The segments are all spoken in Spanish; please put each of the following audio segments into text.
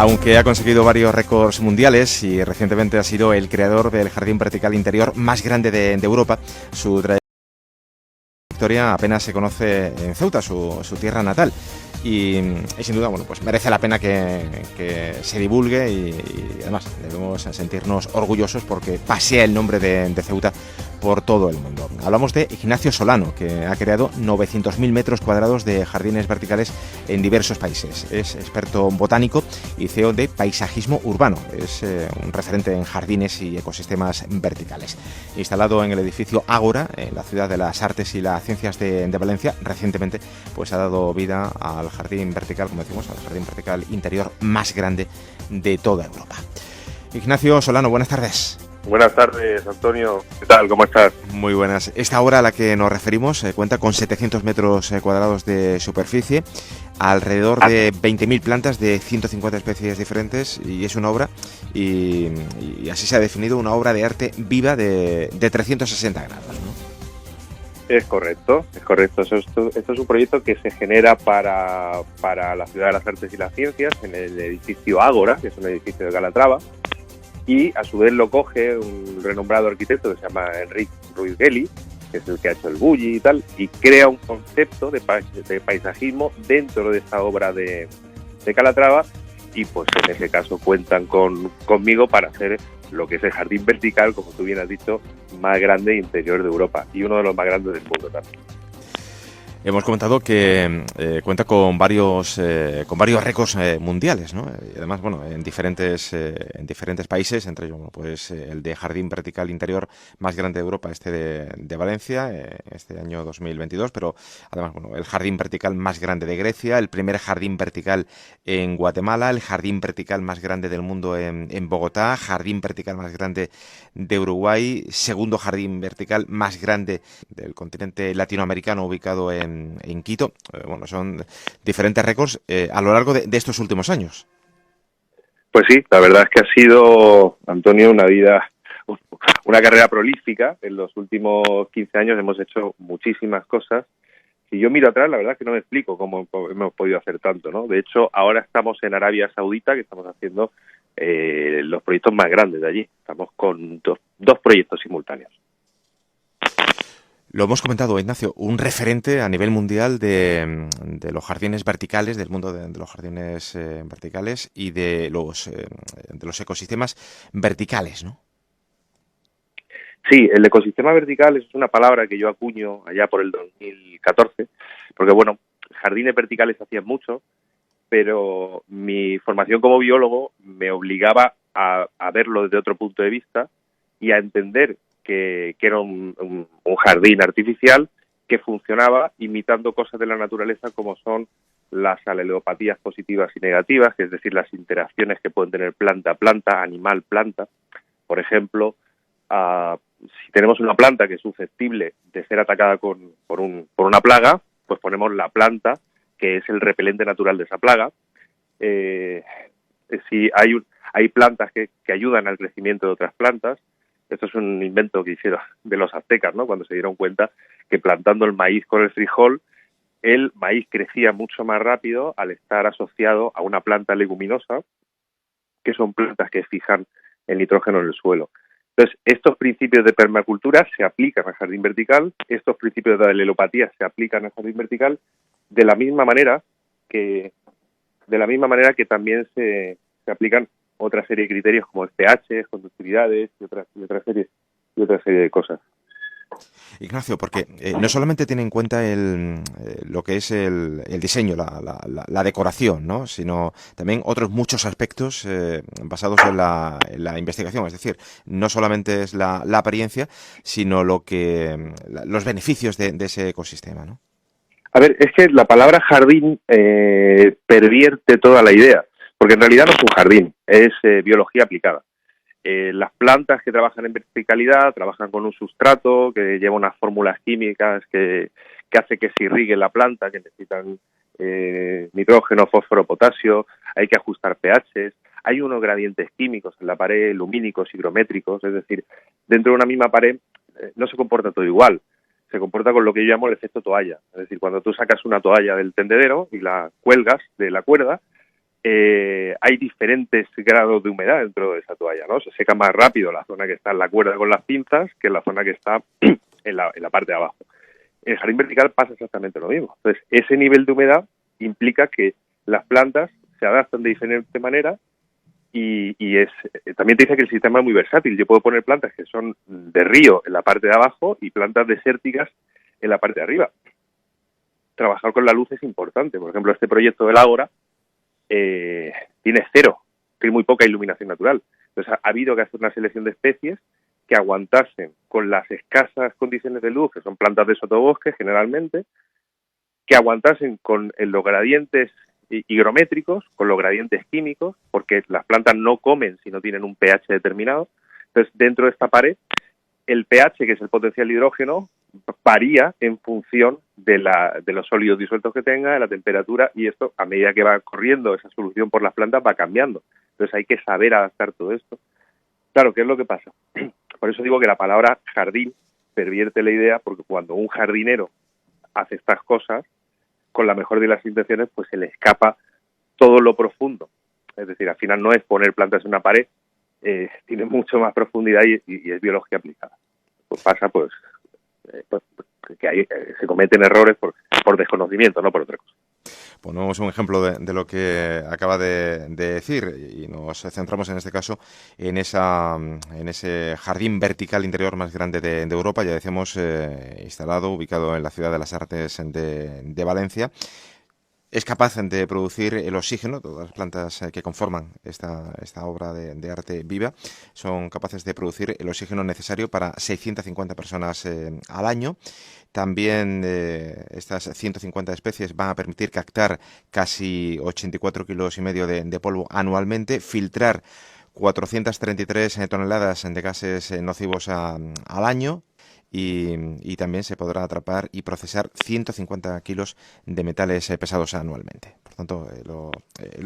Aunque ha conseguido varios récords mundiales y recientemente ha sido el creador del jardín vertical interior más grande de Europa, su trayectoria apenas se conoce en Ceuta, su tierra natal. Y sin duda, bueno, pues merece la pena que se divulgue y además debemos sentirnos orgullosos porque pasea el nombre de Ceuta por todo el mundo. Hablamos de Ignacio Solano, que ha creado 900.000 metros cuadrados de jardines verticales en diversos países. Es experto botánico y CEO de Paisajismo Urbano. Es un referente en jardines y ecosistemas verticales. Instalado en el edificio Ágora, en la ciudad de las Artes y las Ciencias de Valencia, recientemente pues ha dado vida al jardín vertical, como decimos, al jardín vertical interior más grande de toda Europa. Ignacio Solano, buenas tardes. Buenas tardes, Antonio. ¿Qué tal? ¿Cómo estás? Muy buenas. Esta obra a la que nos referimos cuenta con 700 metros cuadrados de superficie, alrededor de 20.000 plantas de 150 especies diferentes, y es una obra, y así se ha definido, una obra de arte viva de 360 grados, ¿no? Es correcto. Esto es un proyecto que se genera para la Ciudad de las Artes y las Ciencias, en el edificio Ágora, que es un edificio de Calatrava, y a su vez lo coge un renombrado arquitecto que se llama Enric Ruiz Geli, que es el que ha hecho el Bulli y tal, y crea un concepto de paisajismo dentro de esta obra de Calatrava, y pues en ese caso cuentan conmigo para hacer lo que es el jardín vertical, como tú bien has dicho, más grande e interior de Europa, y uno de los más grandes del mundo también. Hemos comentado que cuenta con varios récords mundiales, ¿no? Y además, bueno, en diferentes países, entre ellos, bueno, pues el de jardín vertical interior más grande de Europa, de Valencia, este año 2022, pero además, bueno, el jardín vertical más grande de Grecia, el primer jardín vertical en Guatemala, el jardín vertical más grande del mundo en Bogotá, jardín vertical más grande de Uruguay, segundo jardín vertical más grande del continente latinoamericano ubicado en Quito. Bueno, son diferentes récords a lo largo de estos últimos años. Pues sí, la verdad es que ha sido, Antonio, una carrera prolífica. En los últimos 15 años hemos hecho muchísimas cosas. Si yo miro atrás, la verdad es que no me explico cómo hemos podido hacer tanto, ¿no? De hecho, ahora estamos en Arabia Saudita, que estamos haciendo los proyectos más grandes de allí. Estamos con dos proyectos simultáneos. Lo hemos comentado, Ignacio, un referente a nivel mundial de los jardines verticales, del mundo de los jardines verticales y de los ecosistemas verticales, ¿no? Sí, el ecosistema vertical es una palabra que yo acuño allá por el 2014, porque bueno, jardines verticales hacían mucho, pero mi formación como biólogo me obligaba a verlo desde otro punto de vista y a entender que era un jardín artificial que funcionaba imitando cosas de la naturaleza como son las alelopatías positivas y negativas, que es decir, las interacciones que pueden tener planta-planta, animal-planta. Por ejemplo, si tenemos una planta que es susceptible de ser atacada por una plaga, pues ponemos la planta, que es el repelente natural de esa plaga. Si hay plantas que ayudan al crecimiento de otras plantas. Esto es un invento que hicieron de los aztecas, ¿no? Cuando se dieron cuenta que plantando el maíz con el frijol, el maíz crecía mucho más rápido al estar asociado a una planta leguminosa, que son plantas que fijan el nitrógeno en el suelo. Entonces, estos principios de permacultura se aplican al jardín vertical, estos principios de alelopatía se aplican al jardín vertical de la misma manera que también se aplican otra serie de criterios como el pH, conductividades y otra serie de cosas. Ignacio, porque no solamente tiene en cuenta lo que es el diseño, la decoración, ¿no? Sino también otros muchos aspectos basados en la investigación. Es decir, no solamente es la apariencia, sino los beneficios de ese ecosistema, ¿no? A ver, es que la palabra jardín pervierte toda la idea, porque en realidad no es un jardín, es biología aplicada. Las plantas que trabajan en verticalidad trabajan con un sustrato que lleva unas fórmulas químicas que hace que se irrigue la planta, que necesitan nitrógeno, fósforo, potasio, hay que ajustar pHs, hay unos gradientes químicos en la pared, lumínicos, higrométricos, es decir, dentro de una misma pared no se comporta todo igual, se comporta con lo que yo llamo el efecto toalla, es decir, cuando tú sacas una toalla del tendedero y la cuelgas de la cuerda, hay diferentes grados de humedad dentro de esa toalla, ¿no? Se seca más rápido la zona que está en la cuerda con las pinzas que la zona que está en la parte de abajo. En el jardín vertical pasa exactamente lo mismo. Entonces, ese nivel de humedad implica que las plantas se adaptan de diferente manera y también te dice que el sistema es muy versátil. Yo puedo poner plantas que son de río en la parte de abajo y plantas desérticas en la parte de arriba. Trabajar con la luz es importante. Por ejemplo, este proyecto del Ágora tiene cero, tiene muy poca iluminación natural. Entonces ha habido que hacer una selección de especies que aguantasen con las escasas condiciones de luz, que son plantas de sotobosque generalmente, que aguantasen con los gradientes higrométricos, con los gradientes químicos, porque las plantas no comen si no tienen un pH determinado. Entonces, dentro de esta pared, el pH, que es el potencial de hidrógeno, varía en función de los sólidos disueltos que tenga, de la temperatura, y esto, a medida que va corriendo esa solución por las plantas, va cambiando. Entonces hay que saber adaptar todo esto. Claro, ¿qué es lo que pasa? Por eso digo que la palabra jardín pervierte la idea, porque cuando un jardinero hace estas cosas, con la mejor de las intenciones, pues se le escapa todo lo profundo. Es decir, al final no es poner plantas en una pared, tiene mucho más profundidad y es biología aplicada. Pues pasa, pues que se cometen errores por desconocimiento, no por otra cosa. Ponemos un ejemplo de lo que acaba de decir y nos centramos en este caso en ese jardín vertical interior más grande de Europa, ya decíamos, instalado, ubicado en la Ciudad de las Artes de Valencia. Es capaz de producir el oxígeno. Todas las plantas que conforman esta obra de arte viva son capaces de producir el oxígeno necesario para 650 personas al año. También estas 150 especies van a permitir captar casi 84 kilos y medio de polvo anualmente, filtrar 433 toneladas de gases nocivos al año. Y también se podrá atrapar y procesar 150 kilos de metales pesados anualmente. Por tanto, lo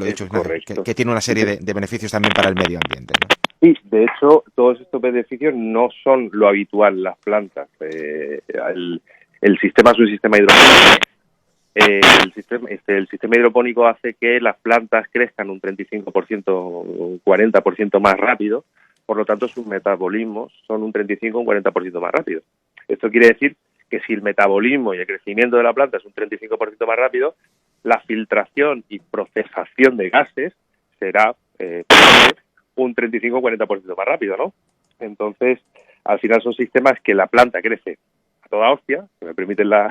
dicho, Ignacio, que tiene una serie de beneficios también para el medio ambiente, ¿no? Sí, de hecho, todos estos beneficios no son lo habitual en las plantas. El sistema es un sistema hidropónico. El sistema hidropónico hace que las plantas crezcan un 35%, un 40% más rápido. Por lo tanto, sus metabolismos son un 35 o un 40% más rápido. Esto quiere decir que si el metabolismo y el crecimiento de la planta es un 35% más rápido, la filtración y procesación de gases será un 35 o 40% más rápido, ¿no? Entonces, al final son sistemas que la planta crece a toda hostia, que me permiten la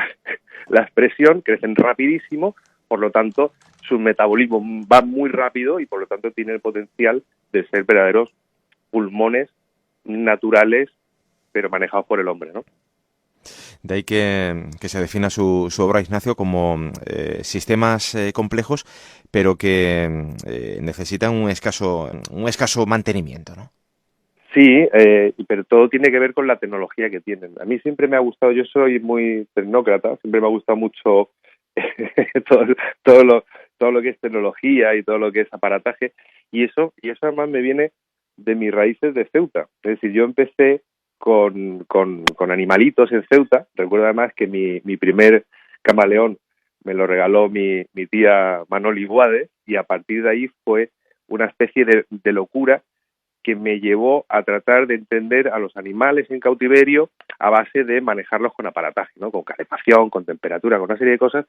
expresión, crecen rapidísimo, por lo tanto, sus metabolismos van muy rápido y por lo tanto tienen el potencial de ser verdaderos pulmones naturales, pero manejados por el hombre, ¿no? De ahí que se defina su obra, Ignacio, como sistemas complejos, pero que necesitan un escaso mantenimiento, ¿no? Sí, pero todo tiene que ver con la tecnología que tienen. A mí siempre me ha gustado, yo soy muy tecnócrata, siempre me ha gustado mucho todo lo que es tecnología y todo lo que es aparataje, y eso además me viene de mis raíces de Ceuta. Es decir, yo empecé con animalitos en Ceuta. Recuerdo además que mi primer camaleón me lo regaló mi tía Manoli Boade, y a partir de ahí fue una especie de locura que me llevó a tratar de entender a los animales en cautiverio a base de manejarlos con aparataje, ¿no? Con calefacción, con temperatura, con una serie de cosas.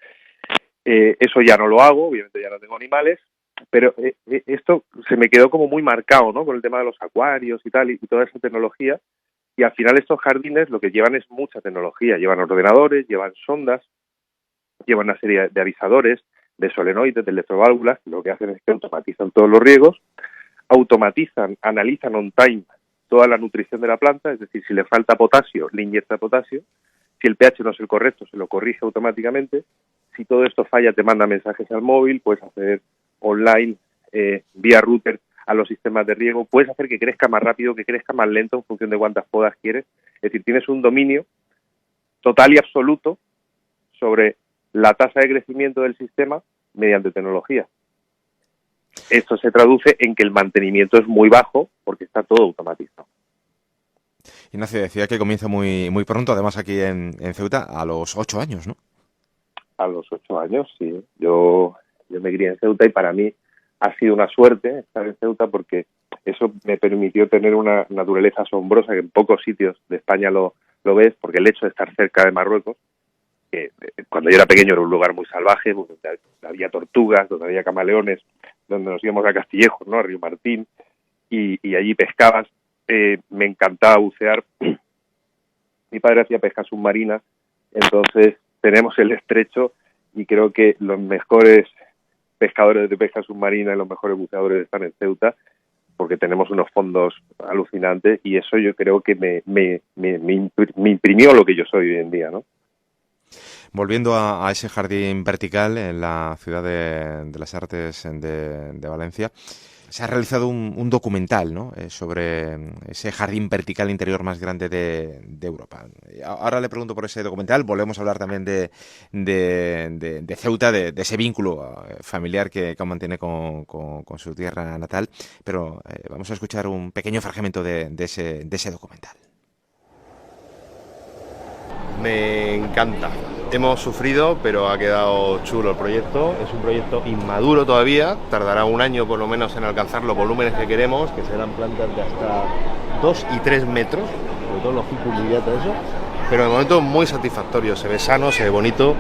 Eso ya no lo hago, obviamente ya no tengo animales, pero esto se me quedó como muy marcado, ¿no? Con el tema de los acuarios y tal, y toda esa tecnología. Y al final estos jardines lo que llevan es mucha tecnología. Llevan ordenadores, llevan sondas, llevan una serie de avisadores, de solenoides, de electroválvulas, que lo que hacen es que automatizan todos los riegos, analizan on time toda la nutrición de la planta, es decir, si le falta potasio, le inyecta potasio, si el pH no es el correcto, se lo corrige automáticamente. Si todo esto falla, te manda mensajes al móvil, puedes acceder online vía router a los sistemas de riego, puedes hacer que crezca más rápido, que crezca más lento en función de cuántas podas quieres. Es decir, tienes un dominio total y absoluto sobre la tasa de crecimiento del sistema mediante tecnología. Esto se traduce en que el mantenimiento es muy bajo porque está todo automatizado. Ignacio, decía que comienza muy pronto, además aquí en Ceuta, a los 8 años, ¿no? A los 8 años, sí. Yo me crié en Ceuta y para mí ha sido una suerte estar en Ceuta porque eso me permitió tener una naturaleza asombrosa que en pocos sitios de España lo ves, porque el hecho de estar cerca de Marruecos, que cuando yo era pequeño era un lugar muy salvaje, donde había tortugas, donde había camaleones, donde nos íbamos a Castillejos, ¿no? A Río Martín, y allí pescabas. Me encantaba bucear. Mi padre hacía pesca submarina, entonces tenemos el estrecho y creo que los mejores pescadores de pesca submarina y los mejores buceadores están en Ceuta, porque tenemos unos fondos alucinantes y eso yo creo que me imprimió lo que yo soy hoy en día, ¿no? Volviendo a ese jardín vertical en la ciudad de las Artes de Valencia, se ha realizado un documental, ¿no? Sobre ese jardín vertical interior más grande de Europa. Ahora le pregunto por ese documental. Volvemos a hablar también de Ceuta, de ese vínculo familiar que aún mantiene con su tierra natal. Pero vamos a escuchar un pequeño fragmento de ese documental. Me encanta. Hemos sufrido, pero ha quedado chulo el proyecto. Es un proyecto inmaduro todavía, tardará un año por lo menos en alcanzar los volúmenes que queremos, que serán plantas de hasta 2 y 3 metros, sobre todo los ficus liviata, eso. Pero de momento muy satisfactorio, se ve sano, se ve bonito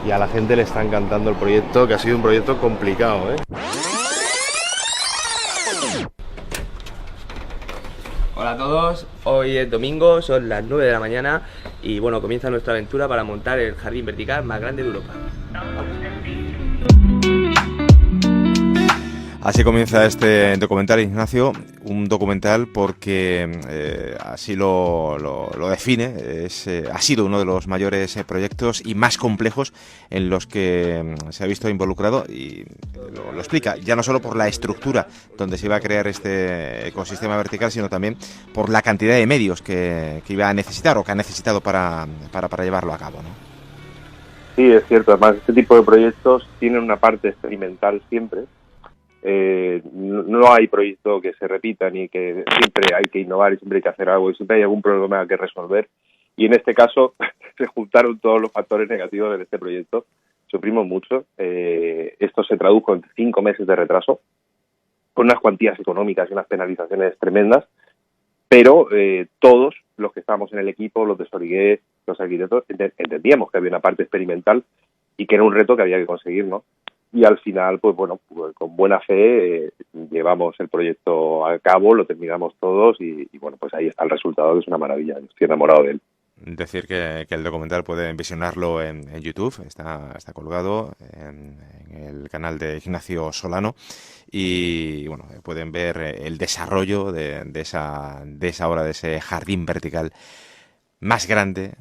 y a la gente le está encantando el proyecto, que ha sido un proyecto complicado, ¿eh? Hola a todos, hoy es domingo, son las 9 de la mañana y bueno, comienza nuestra aventura para montar el jardín vertical más grande de Europa. Así comienza este documental, Ignacio, un documental porque así lo define, ha sido uno de los mayores proyectos y más complejos en los que se ha visto involucrado y lo explica, ya no solo por la estructura donde se iba a crear este ecosistema vertical, sino también por la cantidad de medios que iba a necesitar o que ha necesitado para llevarlo a cabo, ¿no? Sí, es cierto, además este tipo de proyectos tienen una parte experimental siempre. No hay proyecto que se repita ni que siempre hay que innovar y siempre hay que hacer algo y siempre hay algún problema que resolver y en este caso se juntaron todos los factores negativos de este proyecto, sufrimos mucho, esto se tradujo en 5 meses de retraso con unas cuantías económicas y unas penalizaciones tremendas, pero todos los que estábamos en el equipo, los de Sorigué, los arquitectos, entendíamos que había una parte experimental y que era un reto que había que conseguir, ¿no? Y al final, pues bueno, pues con buena fe llevamos el proyecto a cabo, lo terminamos todos y bueno, pues ahí está el resultado, que es una maravilla, estoy enamorado de él. Decir que el documental pueden visionarlo en YouTube, está colgado en el canal de Ignacio Solano y bueno, pueden ver el desarrollo de esa obra, de ese jardín vertical más grande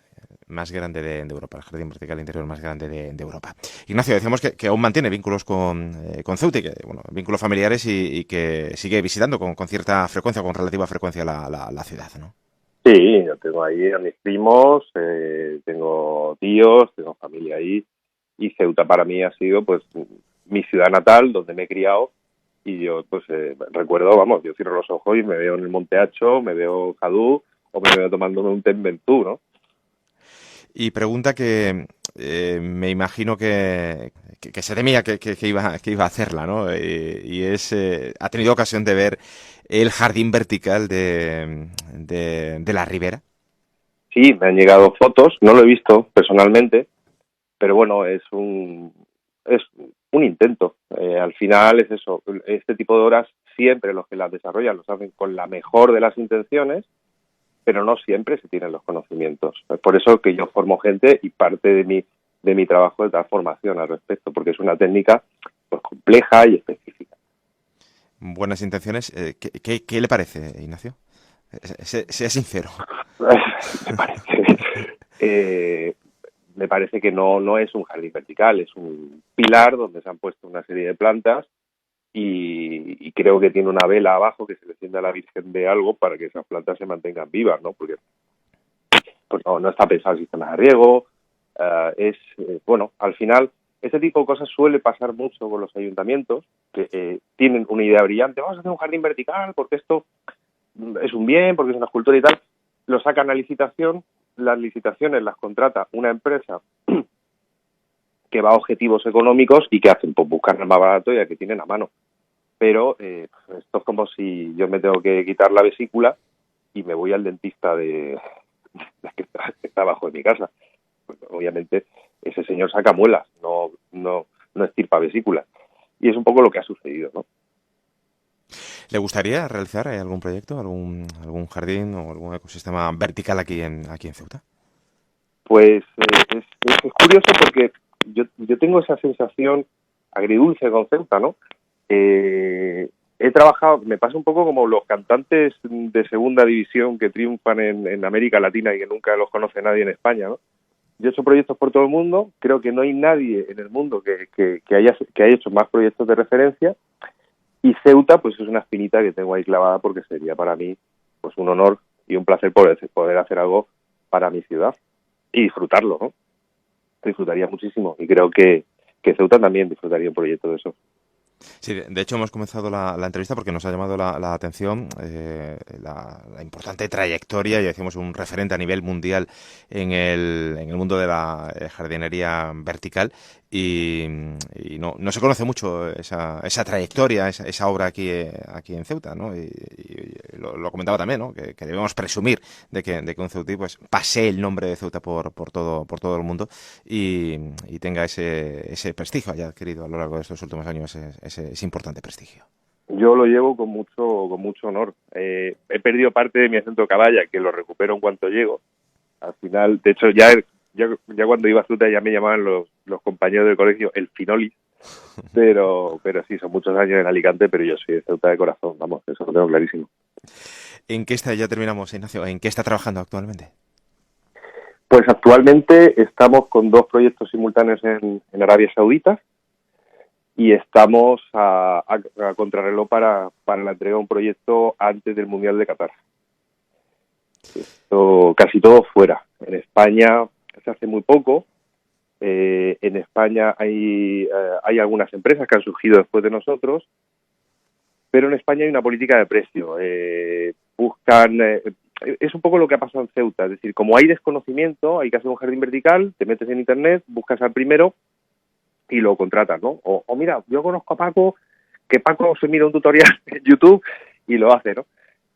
de Europa, el jardín vertical interior más grande de Europa. Ignacio, decíamos que aún mantiene vínculos con Ceuta, vínculos familiares y que sigue visitando con cierta frecuencia, con relativa frecuencia la ciudad, ¿no? Sí, yo tengo ahí a mis primos, tengo tíos, tengo familia ahí y Ceuta para mí ha sido pues mi ciudad natal, donde me he criado y yo pues recuerdo, vamos, yo cierro los ojos y me veo en el Monte Acho, me veo Cadú o me veo tomándome un té en Ventú, ¿no? Y pregunta que me imagino que se temía que iba a hacerla, ¿no? Y ¿ha tenido ocasión de ver el jardín vertical de la Ribera? Sí, me han llegado fotos, no lo he visto personalmente, pero bueno, es un intento. Al final es eso, este tipo de obras siempre los que las desarrollan los hacen con la mejor de las intenciones, pero no siempre se tienen los conocimientos. Es por eso que yo formo gente y parte de mi trabajo es dar formación al respecto, porque es una técnica pues compleja y específica. Buenas intenciones. ¿Qué le parece, Ignacio? Sea sincero. Me parece que no es un jardín vertical, es un pilar donde se han puesto una serie de plantas y creo que tiene una vela abajo que se le tiende a la Virgen de algo para que esas plantas se mantengan vivas, ¿no? Porque pues no está pensado el sistema de riego, bueno, al final ese tipo de cosas suele pasar mucho con los ayuntamientos que tienen una idea brillante, vamos a hacer un jardín vertical porque esto es un bien, porque es una escultura y tal, lo sacan a licitación, las licitaciones las contrata una empresa que va a objetivos económicos y que hacen, pues buscar el más barato y el que tienen a mano. pero esto es como si yo me tengo que quitar la vesícula y me voy al dentista de que está abajo de mi casa. Pues, obviamente ese señor saca muelas, no extirpa vesículas. Y es un poco lo que ha sucedido, ¿no? ¿Le gustaría realizar algún proyecto, algún jardín o algún ecosistema vertical aquí en Ceuta? Pues es curioso porque yo tengo esa sensación agridulce con Ceuta, ¿no? He trabajado, me pasa un poco como los cantantes de segunda división que triunfan en América Latina y que nunca los conoce nadie en España, ¿no? Yo he hecho proyectos por todo el mundo, creo que no hay nadie en el mundo que haya hecho más proyectos de referencia, y Ceuta pues es una espinita que tengo ahí clavada porque sería para mí pues un honor y un placer poder hacer algo para mi ciudad y disfrutarlo, ¿no? Disfrutaría muchísimo y creo que Ceuta también disfrutaría un proyecto de eso. Sí, de hecho hemos comenzado la entrevista porque nos ha llamado la atención la importante trayectoria y decimos un referente a nivel mundial en el mundo de la jardinería vertical y no se conoce mucho esa trayectoria, esa obra aquí en Ceuta, ¿no? Y lo comentaba también, ¿no? Que debemos presumir de que un ceutí pues pase el nombre de Ceuta por todo el mundo y tenga ese prestigio haya adquirido a lo largo de estos últimos años ese importante prestigio. Yo lo llevo con mucho honor. He perdido parte de mi acento caballa, que lo recupero en cuanto llego. Al final, de hecho, ya cuando iba a Ceuta ya me llamaban los compañeros del colegio el Finolis, pero sí, son muchos años en Alicante, pero yo soy de Ceuta de corazón, vamos, eso lo tengo clarísimo. ¿En qué ya terminamos, Ignacio? ¿En qué está trabajando actualmente? Pues actualmente estamos con 2 proyectos simultáneos en Arabia Saudita y estamos a contrarreloj para la entrega de un proyecto antes del Mundial de Qatar. Esto, casi todo fuera. En España se hace muy poco. En España hay algunas empresas que han surgido después de nosotros, pero en España hay una política de precio. Buscan... es un poco lo que ha pasado en Ceuta. Es decir, como hay desconocimiento, hay que hacer un jardín vertical, te metes en Internet, buscas al primero y lo contratas, ¿no? O mira, yo conozco a Paco, que Paco se mira un tutorial en YouTube y lo hace, ¿no?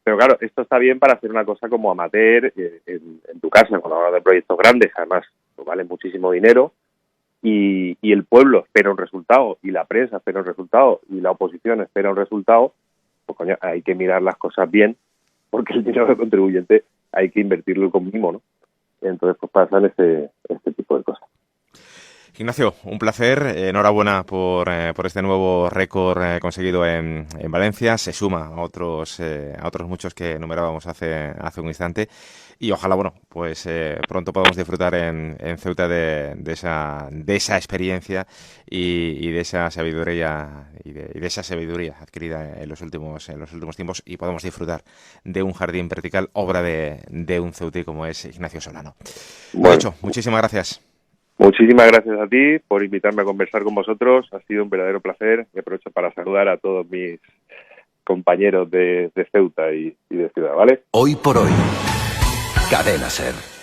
Pero claro, esto está bien para hacer una cosa como amateur en tu casa, cuando hablas de proyectos grandes, además pues, vale muchísimo dinero y el pueblo espera un resultado y la prensa espera un resultado y la oposición espera un resultado, pues coño, hay que mirar las cosas bien porque el dinero del contribuyente hay que invertirlo con mimo, ¿no? Entonces pues pasan este tipo de cosas. Ignacio, un placer, enhorabuena por este nuevo récord conseguido en Valencia, se suma a otros muchos que enumerábamos hace un instante y ojalá, bueno, pues pronto podamos disfrutar en Ceuta de esa experiencia y de esa sabiduría y de esa sabiduría adquirida en los últimos tiempos y podamos disfrutar de un jardín vertical, obra de un ceutí como es Ignacio Solano. Bueno, dicho, muchísimas gracias. Muchísimas gracias a ti por invitarme a conversar con vosotros. Ha sido un verdadero placer y aprovecho para saludar a todos mis compañeros de Ceuta y de Ciudad, ¿vale? Hoy por hoy, Cadena Ser.